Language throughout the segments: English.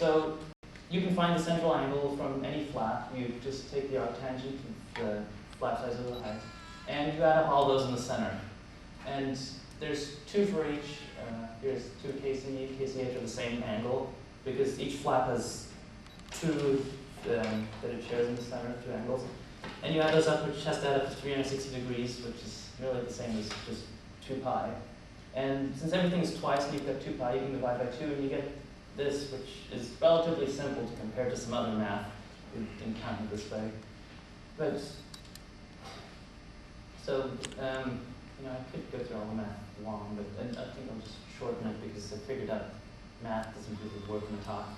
So you can find the central angle from any flap. You just take the arctangent of the flap size over the height, and you add up all those in the center. And there's 2 for each. Here's 2 KC, KCH are the same angle, because each flap has 2 that it shares in the center, 2 angles. And you add those up, which has to add up to 360 degrees, which is really the same as just 2 pi. And since everything is twice and you've got 2 pi, you can divide by 2 and you get this, which is relatively simple to compare to some other math in counting this way. But, so, I could go through all the math long, but I think I'll just shorten it because I figured out math doesn't really work in the talk.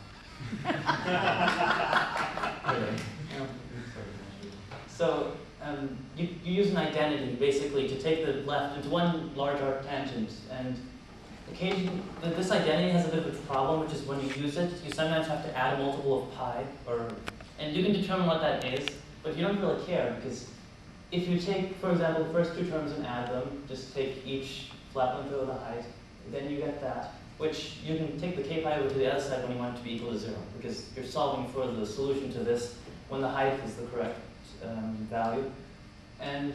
So you use an identity basically to take the left into one large arctangent, and occasionally this identity has a bit of a problem, which is when you use it, you sometimes have to add a multiple of pi, and you can determine what that is, but you don't really care because if you take, for example, the first 2 terms and add them, just take each flap length over the height, then you get that, which you can take the k pi over to the other side when you want it to be equal to 0, because you're solving for the solution to this when the height is the correct value. And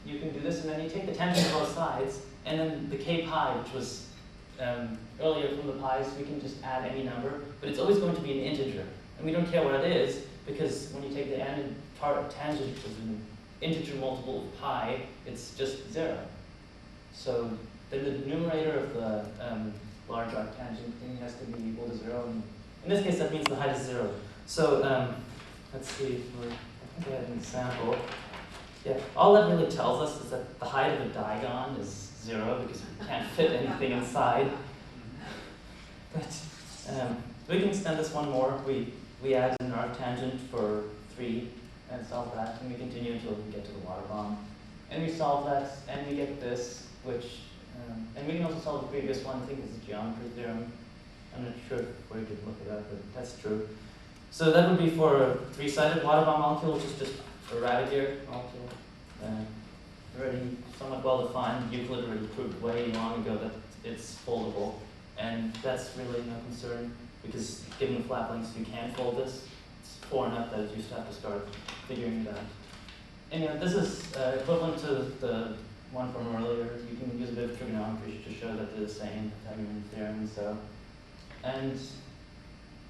you can do this, and then you take the tangent of both sides, and then the k pi, which was earlier from the pi's, we can just add any number, but it's always going to be an integer. And we don't care what it is, because when you take the tangent of an integer multiple of pi, it's just 0. So then the numerator of the large arctangent thing has to be equal to 0. And in this case, that means the height is 0. So let's see, I think I had an example. Yeah, all that really tells us is that the height of a diagon is 0 because we can't fit anything inside. But we can extend this one more. We add an arctangent for 3 and solve that, and we continue until we get to the water bomb. And we solve that, and we get this, which, and we can also solve the previous one. I think it's a geometry theorem. I'm not sure where you could look it up, but that's true. So that would be for a 3-sided water bomb molecule, which is just a Radiger molecule. Already somewhat well defined. Euclid already proved way long ago that it's foldable, and that's really no concern because given the flap lengths, you can fold this. It's far enough that you just have to start figuring it out. And this is equivalent to the one from earlier. You can use a bit of trigonometry to show that they're the same, Pythagorean theorem.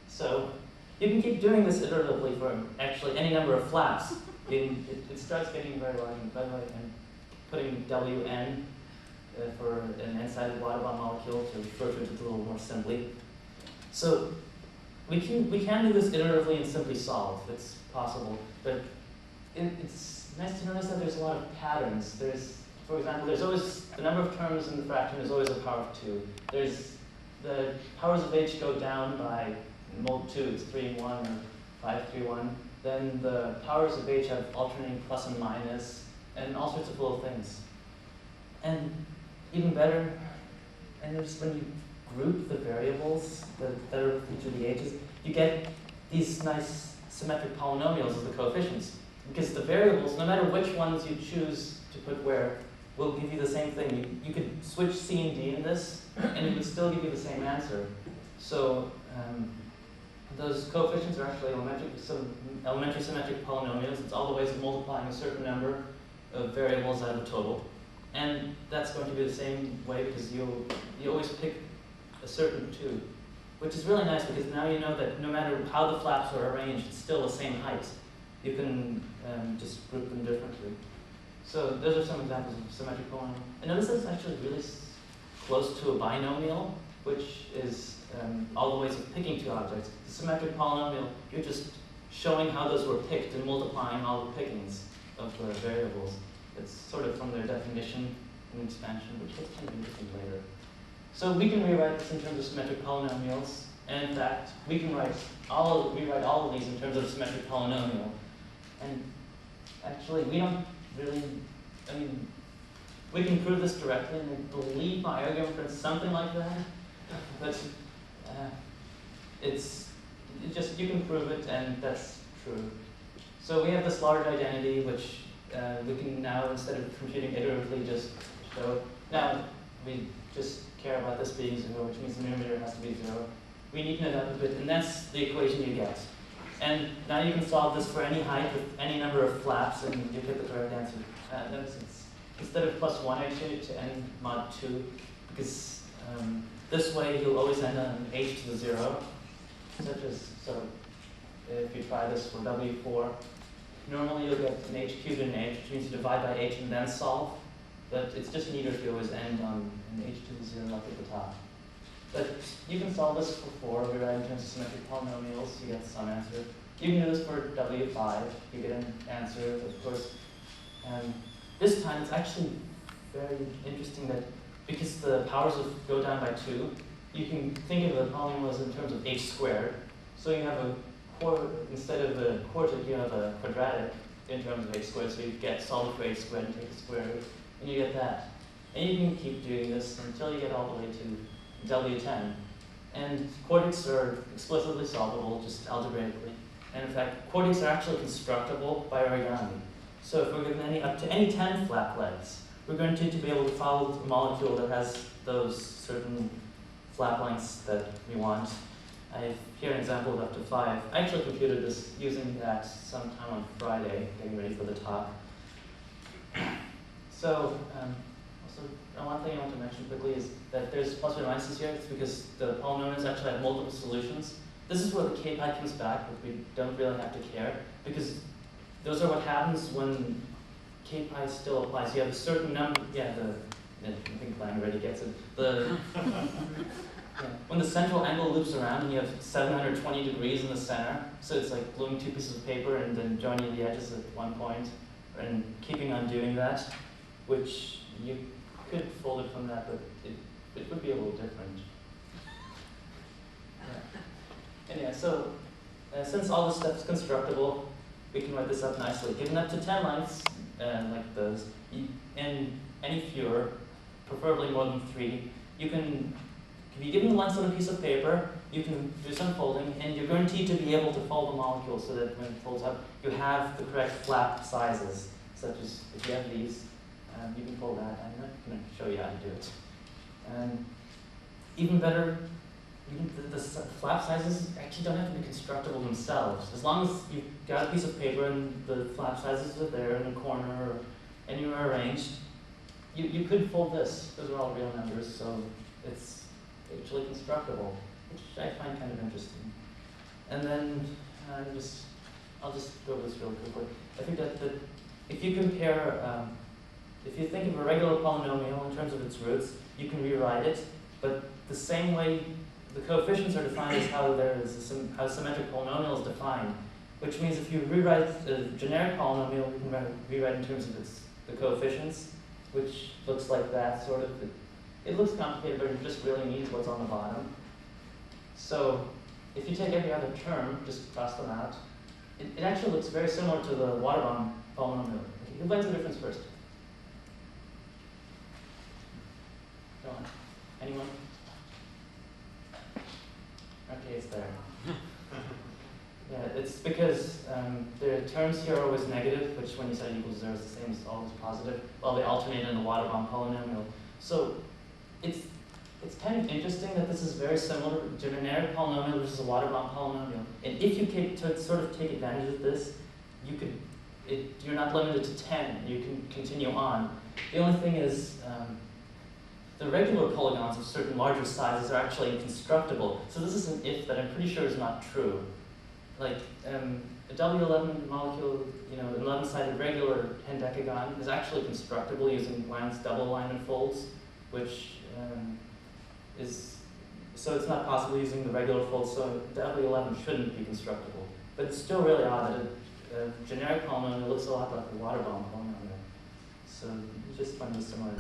So you can keep doing this iteratively for actually any number of flaps. It starts getting very large. And by the way, I'm putting Wn for an n-sided water bomb molecule to refer to it a little more simply. So we can do this iteratively and simply solve. It's possible, but it's nice to notice that there's a lot of patterns. For example, there's always the number of terms in the fraction is always a power of 2. There's the powers of h go down by mod 2. It's 3 and 1 or 5, 3, 1. Then the powers of h have alternating plus and minus, and all sorts of little things. And even better, and there's when you group the variables that are each of the h's, you get these nice symmetric polynomials as the coefficients. Because the variables, no matter which ones you choose to put where, will give you the same thing. You could switch C and D in this, and it would still give you the same answer. So those coefficients are actually elementary symmetric polynomials. It's all the ways of multiplying a certain number of variables out of a total. And that's going to be the same way because you always pick a certain 2, which is really nice because now you know that no matter how the flaps are arranged, it's still the same height. You can just group them differently. So those are some examples of symmetric polynomial. And notice that's actually really close to a binomial, which is all the ways of picking 2 objects. The symmetric polynomial, you're just showing how those were picked and multiplying all the pickings of the variables. It's sort of from their definition and expansion, which gets kind of interesting later. So we can rewrite this in terms of symmetric polynomials, and in fact, we can rewrite all of these in terms of a symmetric polynomial. And actually, we don't really, we can prove this directly, and I believe my argument prints something like that. But you can prove it, and that's true. So we have this large identity, which we can now, instead of computing iteratively, just show. Now, we just care about this being 0, which means the numerator has to be 0. we neaten it up a bit, and that's the equation you get. And now you can solve this for any height with any number of flaps, and you get the correct answer. Instead of +1, I changed it to n mod 2, because this way you'll always end on h to the 0. So if you try this for W4, normally you'll get an h cubed and an h, which means you divide by h and then solve. But it's just neater if you always end on an h to the 0 up at the top. But you can solve this for 4. We write in terms of symmetric polynomials, you get some answer. You can do this for W5, you get an answer, of course. This time it's actually very interesting that because the powers go down by 2, you can think of the polynomials in terms of h squared. So you have instead of a quartic, you have a quadratic in terms of h squared. So you get solve for h squared and take the square root, and you get that. And you can keep doing this until you get all the way to W10. And quartics are explicitly solvable, just algebraically. And in fact, quartics are actually constructible by origami. So if we're given up to any 10 flap legs, we're going to be able to follow a molecule that has those certain flap lengths that we want. I have here an example of up to 5. I actually computed this using that sometime on Friday, getting ready for the talk. So, also, one thing I want to mention quickly is that there's plus or minuses here. It's because the polynomials actually have multiple solutions. This is where the k pi comes back, but we don't really have to care, because those are what happens when k pi still applies. You have a certain number, I think Lang already gets it. When the central angle loops around and you have 720 degrees in the center, so it's like gluing 2 pieces of paper and then joining the edges at one point, and keeping on doing that, which you could fold it from that, but it would be a little different. Anyway, so since all this stuff is constructible, we can write this up nicely. Given up to 10 lengths, like those, and any fewer, preferably more than 3, you can, if you give them the lengths on a piece of paper, you can do some folding, and you're guaranteed to be able to fold the molecule so that when it folds up, you have the correct flap sizes, such as if you have these, you can fold that. I'm not going to show you how to do it. And even better, the flap sizes actually don't have to be constructible themselves. As long as you've got a piece of paper and the flap sizes are there in a corner or anywhere arranged, you could fold this. Those are all real numbers, so it's actually constructible, which I find kind of interesting. And then I'll just go over this real quickly. I think that if you compare, if you think of a regular polynomial in terms of its roots, you can rewrite it, but the same way the coefficients are defined as how how a symmetric polynomial is defined, which means if you rewrite a generic polynomial, you can rewrite in terms of the coefficients, which looks like that, sort of. It looks complicated, but it just really means what's on the bottom. So if you take every other term, just cross them out, it actually looks very similar to the waterbomb polynomial. Okay, who likes the difference first? Go on. Anyone? Okay, it's there. Yeah, it's because the terms here are always negative, which when you set equals 0 is the same as always positive, while they alternate in the waterbomb polynomial. So it's kind of interesting that this is very similar to a generic polynomial versus a waterbomb polynomial. And if you sort of take advantage of this, you're not limited to 10. You can continue on. The only thing is, the regular polygons of certain larger sizes are actually inconstructible. So this is an if that I'm pretty sure is not true. Like a W11 molecule, an 11-sided regular pendecagon is actually constructible using Lang's double alignment folds, which so it's not possible using the regular folds. So W11 shouldn't be constructible. But it's still really odd that a generic polynomial looks a lot like the waterbomb polynomial. So you just find the similarities.